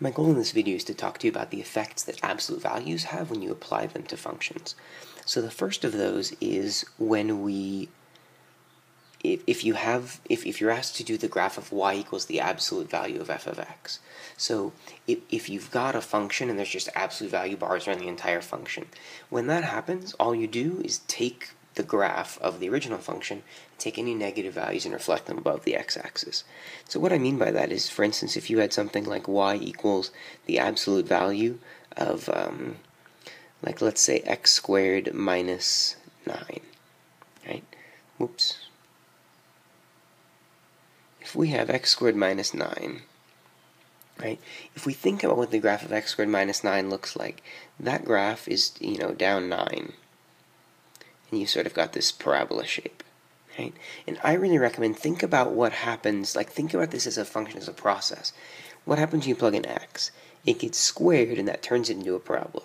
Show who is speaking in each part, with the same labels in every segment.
Speaker 1: My goal in this video is to talk to you about the effects that absolute values have when you apply them to functions. So the first of those is when if you're asked to do the graph of y equals the absolute value of f of x. So if you've got a function and there's just absolute value bars around the entire function, when that happens, all you do is take the graph of the original function, take any negative values and reflect them above the x-axis. So what I mean by that is, for instance, if you had something like y equals the absolute value of, like let's say x squared minus 9, right? Whoops. If we have x squared minus 9, right? If we think about what the graph of x squared minus 9 looks like, that graph is, down 9. And you sort of got this parabola shape, right? And I really recommend think about what happens, think about this as a function, as a process. What happens when you plug in x? It gets squared and that turns it into a parabola.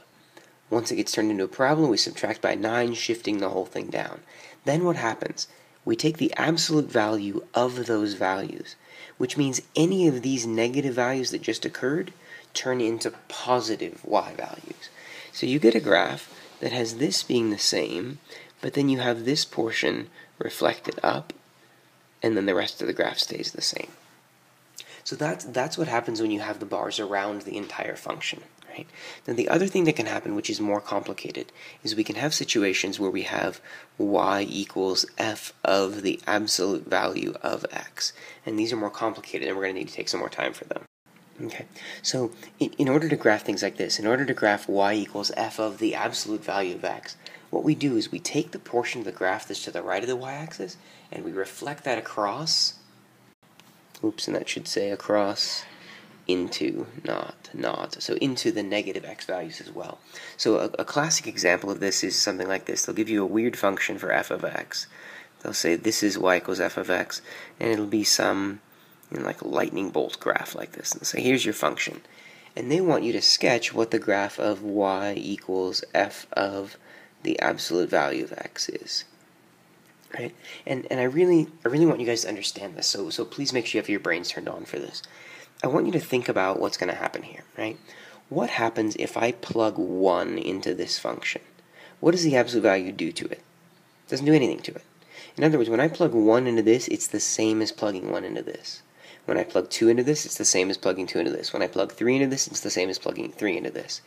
Speaker 1: Once it gets turned into a parabola, we subtract by 9, shifting the whole thing down. Then what happens? We take the absolute value of those values, which means any of these negative values that just occurred turn into positive y values. So you get a graph that has this being the same, but then you have this portion reflected up, and then the rest of the graph stays the same. So that's what happens when you have the bars around the entire function, right? Then the other thing that can happen, which is more complicated, is we can have situations where we have y equals f of the absolute value of x. And these are more complicated, and we're going to need to take some more time for them. Okay, so in order to graph things like this, in order to graph y equals f of the absolute value of x, what we do is we take the portion of the graph that's to the right of the y-axis, and we reflect that across, and that should say across into, not, so into the negative x values as well. So a classic example of this is something like this. They'll give you a weird function for f of x. They'll say this is y equals f of x, and it'll be some like a lightning bolt graph like this. And say, here's your function. And they want you to sketch what the graph of y equals f of the absolute value of x is. Right? And I really want you guys to understand this, so please make sure you have your brains turned on for this. I want you to think about what's going to happen here, right? What happens if I plug 1 into this function? What does the absolute value do to it? It doesn't do anything to it. In other words, when I plug 1 into this, it's the same as plugging 1 into this. When I plug 2 into this, it's the same as plugging 2 into this. When I plug 3 into this, it's the same as plugging 3 into this.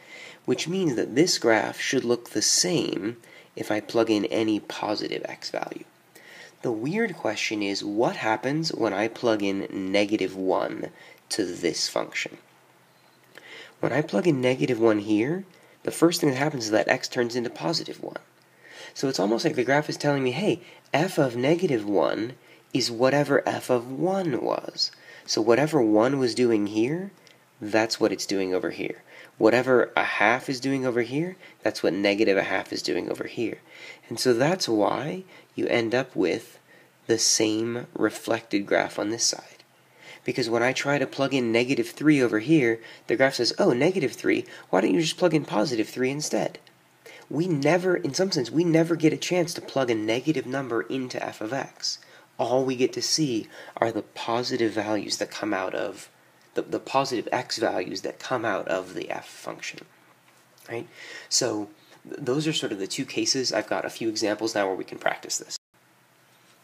Speaker 1: Which means that this graph should look the same if I plug in any positive x value. The weird question is, what happens when I plug in negative 1 to this function? When I plug in negative 1 here, the first thing that happens is that x turns into positive 1. So it's almost like the graph is telling me, hey, f of negative 1 is whatever f of 1 was. So whatever 1 was doing here, that's what it's doing over here. Whatever a half is doing over here, that's what negative a half is doing over here. And so that's why you end up with the same reflected graph on this side. Because when I try to plug in negative 3 over here, the graph says, oh, negative 3, why don't you just plug in positive 3 instead? In some sense, we never get a chance to plug a negative number into f of x. All we get to see are the positive values that come out of, the positive x values that come out of the f function, right? So those are sort of the two cases. I've got a few examples now where we can practice this.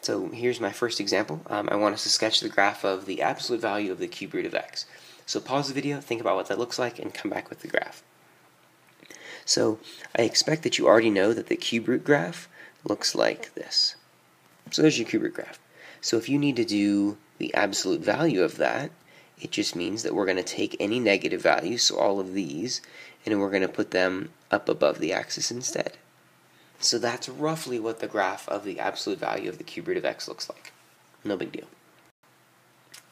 Speaker 1: So here's my first example. I want us to sketch the graph of the absolute value of the cube root of x. So pause the video, think about what that looks like, and come back with the graph. So I expect that you already know that the cube root graph looks like this. So there's your cube root graph. So if you need to do the absolute value of that, it just means that we're going to take any negative values, so all of these, and we're going to put them up above the axis instead. So that's roughly what the graph of the absolute value of the cube root of x looks like. No big deal.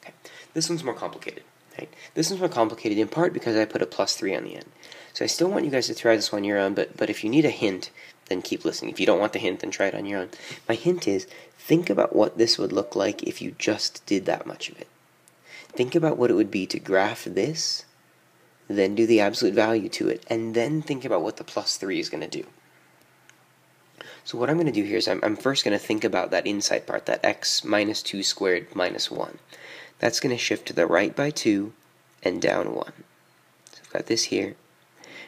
Speaker 1: Okay. This one's more complicated. Right? This one's more complicated in part because I put a plus 3 on the end. So I still want you guys to try this on your own, but if you need a hint, then keep listening. If you don't want the hint, then try it on your own. My hint is, think about what this would look like if you just did that much of it. Think about what it would be to graph this, then do the absolute value to it, and then think about what the plus 3 is going to do. So what I'm going to do here is I'm first going to think about that inside part, that x minus 2 squared minus 1. That's going to shift to the right by 2 and down 1. got this here,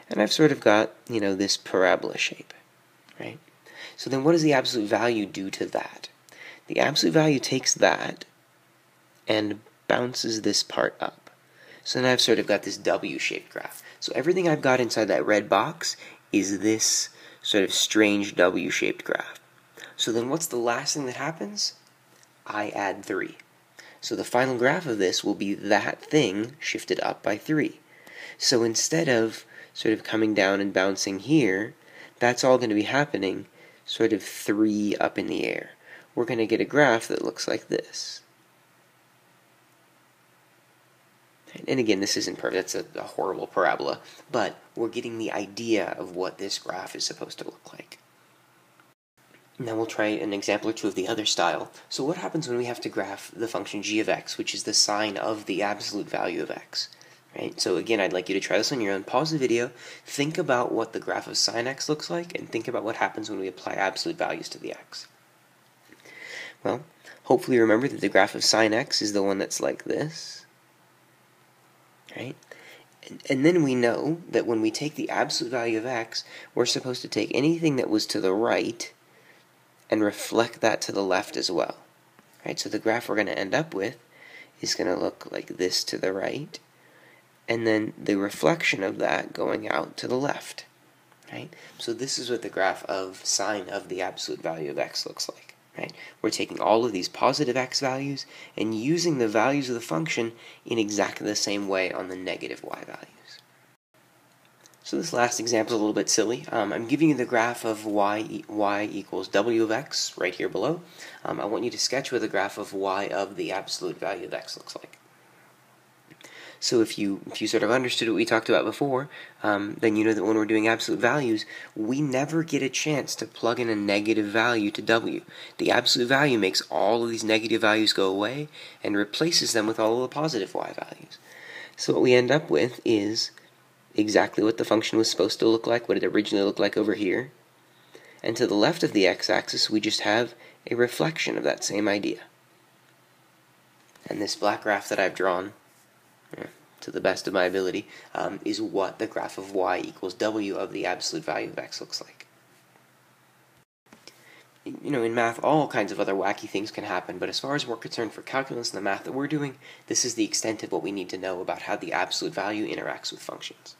Speaker 1: and I've sort of got, this parabola shape, right? So then what does the absolute value do to that? The absolute value takes that and bounces this part up. So then I've sort of got this W-shaped graph. So everything I've got inside that red box is this sort of strange W-shaped graph. So then what's the last thing that happens? I add 3. So the final graph of this will be that thing shifted up by 3. So instead of sort of coming down and bouncing here, that's all going to be happening sort of 3 up in the air. We're going to get a graph that looks like this. And again, this isn't perfect, that's a horrible parabola, but we're getting the idea of what this graph is supposed to look like. Now we'll try an example or two of the other style. So what happens when we have to graph the function g of x, which is the sine of the absolute value of x? Right? So again, I'd like you to try this on your own. Pause the video, think about what the graph of sine x looks like, and think about what happens when we apply absolute values to the x. Well, hopefully remember that the graph of sine x is the one that's like this. Right? And then we know that when we take the absolute value of x, we're supposed to take anything that was to the right and reflect that to the left as well. Right? So the graph we're going to end up with is going to look like this to the right, and then the reflection of that going out to the left. Right? So this is what the graph of sine of the absolute value of x looks like. Right? We're taking all of these positive x values and using the values of the function in exactly the same way on the negative y values. So this last example is a little bit silly. I'm giving you the graph of y equals w of x right here below. I want you to sketch what the graph of y of the absolute value of x looks like. So if you sort of understood what we talked about before, then you know that when we're doing absolute values, we never get a chance to plug in a negative value to w. The absolute value makes all of these negative values go away and replaces them with all of the positive y values. So what we end up with is exactly what the function was supposed to look like, what it originally looked like over here. And to the left of the x-axis, we just have a reflection of that same idea. And this black graph that I've drawn, to the best of my ability, is what the graph of y equals w of the absolute value of x looks like. In math, all kinds of other wacky things can happen, but as far as we're concerned for calculus and the math that we're doing, this is the extent of what we need to know about how the absolute value interacts with functions.